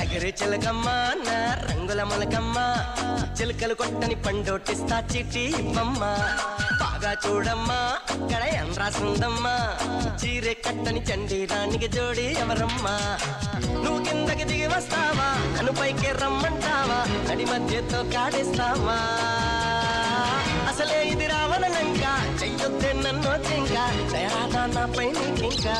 ఎగరి చిలకమ్మ నా రంగుల మొలకమ్మ చిలకలు కొట్టని పండోటిస్తా చిట్టి ఇవ్వమ్మ బాగా చూడమ్మా అక్కడ ఏం రాసుందమ్మా చీరె కట్టని చండీరానికి జోడి ఎవరమ్మా నువ్వు కిందకి దిగి వస్తావా నన్ను పైకి రమ్మంటావా నడి మధ్యతో కాడేస్తావా అసలే ఇది రావణలంక చెయ్యొద్దే నన్ను ఇంకా దయరాదా నా పై నీకింకా